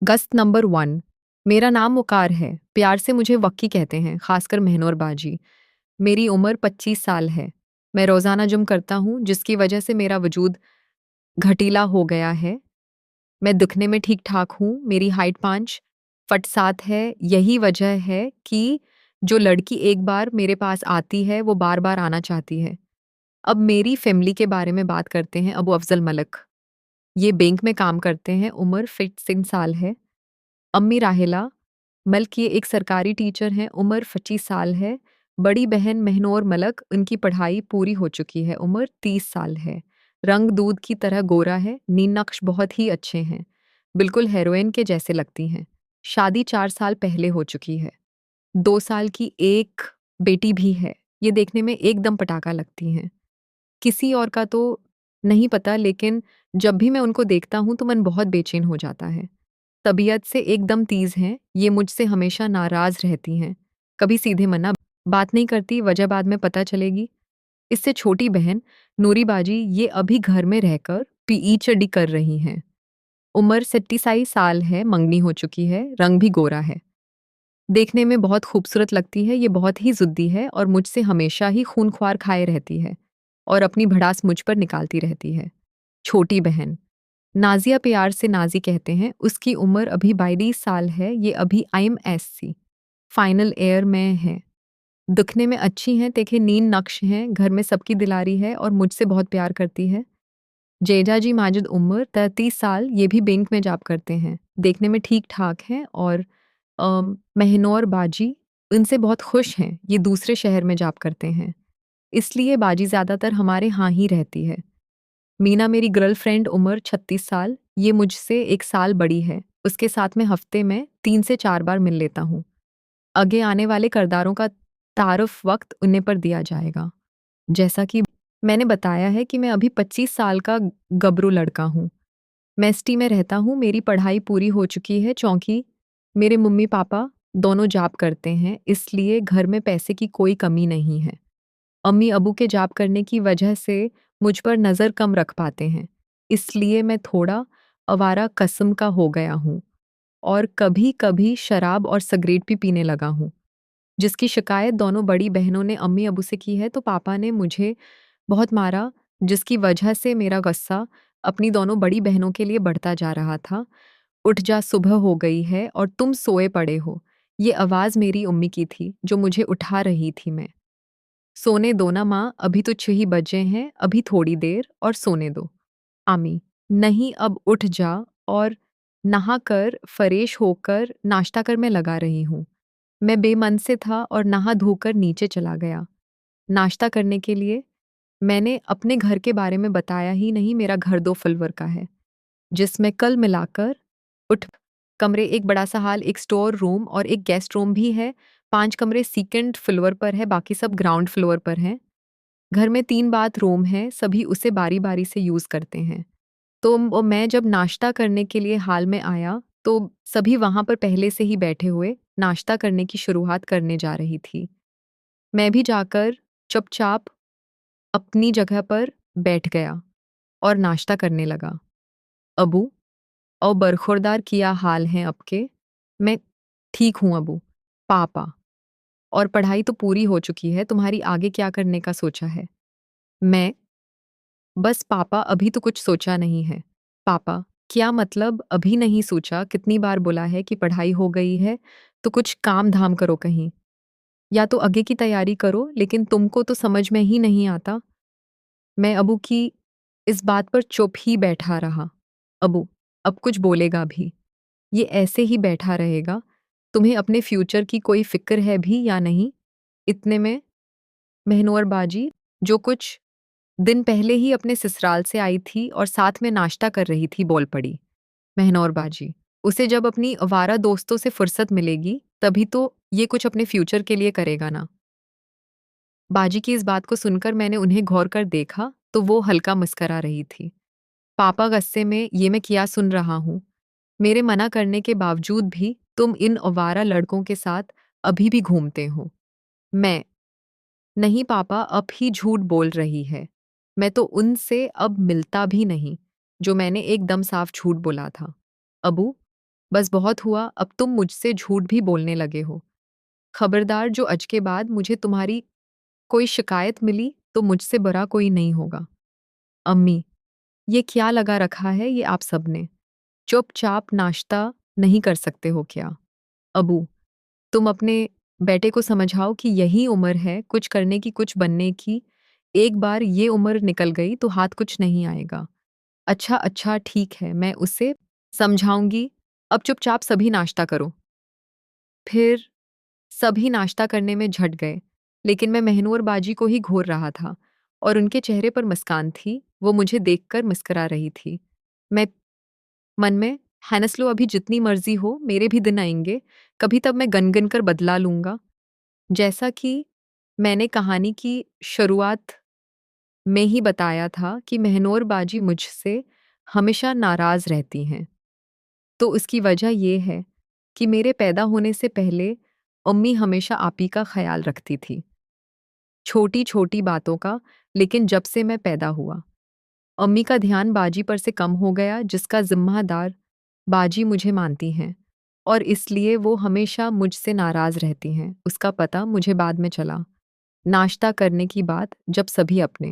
गस्त नंबर 1। मेरा नाम वक़ार है। प्यार से मुझे वक्की कहते हैं, ख़ासकर महनूर बाजी। मेरी उम्र 25 साल है। मैं रोज़ाना जिम करता हूँ, जिसकी वजह से मेरा वजूद घटीला हो गया है। मैं दिखने में ठीक-ठाक हूँ। मेरी हाइट 5 फट 7 है। यही वजह है कि जो लड़की एक बार मेरे पास आती है, वो बार-बार आना चाहती है। अब मेरी फ़ैमिली के बारे में बात करते हैं। अबू अफ़ज़ल मलिक, ये बैंक में काम करते हैं। उम्र 65 साल है। अम्मी राहिला मल्क ये एक सरकारी टीचर हैं, उम्र 25 साल है। बड़ी बहन महनूर मलक, उनकी पढ़ाई पूरी हो चुकी है, उम्र 30 साल है। रंग दूध की तरह गोरा है, नील नक्श बहुत ही अच्छे हैं, बिल्कुल हेरोइन के जैसे लगती हैं। शादी 4 साल पहले हो चुकी है। 2 साल की एक बेटी भी है। ये देखने में एकदम पटाखा लगती हैं। किसी और का तो नहीं पता, लेकिन जब भी मैं उनको देखता हूँ तो मन बहुत बेचैन हो जाता है। तबीयत से एकदम तेज़ हैं, ये मुझसे हमेशा नाराज़ रहती हैं। कभी सीधे मना बात नहीं करती, वजह बाद में पता चलेगी। इससे छोटी बहन नूरी बाजी, ये अभी घर में रहकर पीईचडी कर रही हैं। उम्र 27 साल है, मंगनी हो चुकी है, रंग भी गोरा है। देखने में बहुत खूबसूरत लगती है, ये बहुत ही ज़िद्दी है और मुझसे हमेशा ही खून-ख्वार खाए रहती है और अपनी भड़ास मुझ पर निकालती रहती है। छोटी बहन नाज़िया, प्यार से नाज़ी कहते हैं, उसकी उम्र अभी 22 साल है, ये अभी आईएमएससी फाइनल ईयर में है। दिखने में अच्छी हैं, देखे नील नक्श हैं, घर में सबकी दिलारी है और मुझसे बहुत प्यार करती है। जेजाजी माजिद, उम्र 33 साल, ये भी बैंक में जॉब करते हैं, देखने में ठीक-ठाक हैं और महनौर बाजी इनसे बहुत खुश हैं, ये दूसरे शहर में जॉब करते हैं, इसलिए बाजी ज़्यादातर हमारे यहाँ ही रहती है। मीना मेरी गर्लफ्रेंड, उम्र 36 साल, ये मुझसे 1 साल बड़ी है। उसके साथ मैं हफ्ते में 3 से 4 बार मिल लेता हूँ। आगे आने वाले किरदारों का तारुफ वक्त उन्हें पर दिया जाएगा। जैसा कि मैंने बताया है कि मैं अभी 25 साल का गबरू लड़का हूँ। मैं एसटी में रहता हूँ, मेरी पढ़ाई पूरी हो चुकी है, चूँकि मेरे मम्मी-पापा दोनों जॉब करते हैं, इसलिए घर में पैसे की कोई कमी नहीं है। अम्मी-अबू के जॉब करने की वजह से मुझ पर नज़र कम रख पाते हैं, इसलिए मैं थोड़ा आवारा किस्म का हो गया हूँ और कभी-कभी शराब और सिगरेट भी पीने लगा हूँ, जिसकी शिकायत दोनों बड़ी बहनों ने अम्मी-अबू से की है, तो पापा ने मुझे बहुत मारा, जिसकी वजह से मेरा गुस्सा अपनी दोनों बड़ी बहनों के लिए बढ़ता जा रहा था। उठ जा, सुबह हो गई है और तुम सोए पड़े हो। ये आवाज़ मेरी अम्मी की थी, जो मुझे उठा रही थी। मैं सोने दो ना माँ, अभी तो 6 ही बजे हैं, अभी थोड़ी देर और सोने दो। आमी, नहीं अब उठ जा और नहा कर फ्रेश होकर नाश्ता कर, मैं लगा रही हूँ। मैं बेमन से था और नहा धोकर नीचे चला गया नाश्ता करने के लिए। मैंने अपने घर के बारे में बताया ही नहीं, मेरा घर 2 फ्लोर का है, जिसमें कल मिलाकर उठ कमरे, एक बड़ा सा हॉल, एक स्टोर रूम और एक गेस्ट रूम भी है। 5 कमरे सेकंड फ्लोर पर है, बाकी सब ग्राउंड फ्लोर पर हैं। घर में 3 बाथरूम हैं, सभी उसे बारी-बारी से यूज़ करते हैं। तो मैं जब नाश्ता करने के लिए हॉल में आया, तो सभी वहाँ पर पहले से ही बैठे हुए नाश्ता करने की शुरुआत करने जा रही थी। मैं भी जाकर चुपचाप अपनी जगह पर बैठ गया और नाश्ता करने लगा। अबू, और बरखुरदार किया हाल है आपके? मैं ठीक हूँ अबू। पापा, और पढ़ाई तो पूरी हो चुकी है, तुम्हारी आगे क्या करने का सोचा है? मैं, बस पापा, अभी तो कुछ सोचा नहीं है। पापा, क्या मतलब अभी नहीं सोचा? कितनी बार बोला है कि पढ़ाई हो गई है, तो कुछ काम-धाम करो कहीं, या तो आगे की तैयारी करो, लेकिन तुमको तो समझ में ही नहीं आता। मैं अबू की इस बात पर चुप ही बैठा रहा। अबू, अब कुछ बोलेगा भी? ये ऐसे ही बैठा रहेगा? तुम्हें अपने फ्यूचर की कोई फ़िक्र है भी या नहीं? इतने में महनौर बाजी, जो कुछ दिन पहले ही अपने ससुराल से आई थी और साथ में नाश्ता कर रही थी, बोल पड़ी। महनौर बाजी, उसे जब अपनी आवारा दोस्तों से फुर्सत मिलेगी, तभी तो ये कुछ अपने फ्यूचर के लिए करेगा ना। बाजी की इस बात को सुनकर मैंने उन्हें गौर कर देखा, तो वो हल्का मुस्करा रही थी। पापा, गुस्से में ये मैं क्या सुन रहा हूँ? मेरे मना करने के बावजूद भी तुम इन आवारा लड़कों के साथ अभी भी घूमते हो। मैं, नहीं पापा, अब ही झूठ बोल रही है। मैं तो उनसे अब मिलता भी नहीं, जो मैंने एकदम साफ झूठ बोला था। अबू, बस बहुत हुआ, अब तुम मुझसे झूठ भी बोलने लगे हो। खबरदार, जो आज के बाद मुझे तुम्हारी कोई शिकायत मिली तो मुझसे बुरा कोई नहीं होगा। अम्मी, ये क्या लगा रखा है ये आप सबने? चुपचाप नाश्ता नहीं कर सकते हो क्या? अबू, तुम अपने बेटे को समझाओ कि यही उम्र है कुछ करने की, कुछ बनने की। एक बार ये उम्र निकल गई तो हाथ कुछ नहीं आएगा। अच्छा, अच्छा, ठीक है, मैं उसे समझाऊँगी। अब चुपचाप सभी नाश्ता करो। फिर सभी नाश्ता करने में झट गए, लेकिन मैं महनूर बाजी को ही घूर रहा था और उनके चेहरे पर मुस्कान थी, वो मुझे देखकर मुस्कुरा रही थी। मैं मन में, हैनस्लो अभी जितनी मर्ज़ी हो, मेरे भी दिन आएँगे, कभी तब मैं गन-गन कर बदला लूँगा। जैसा कि मैंने कहानी की शुरुआत में ही बताया था कि महनूर बाजी मुझसे हमेशा नाराज़ रहती हैं। तो उसकी वजह ये है कि मेरे पैदा होने से पहले अम्मी हमेशा आप ही का ख़्याल रखती थी। छोटी-छोटी बातों का, लेकिन जब से मैं पैदा हुआ, अम्मी का ध्यान बाजी पर से कम हो गया, जिसका ज़िम्मेदार बाजी मुझे मानती हैं और इसलिए वो हमेशा मुझसे नाराज़ रहती हैं। उसका पता मुझे बाद में चला, नाश्ता करने की बात जब सभी अपने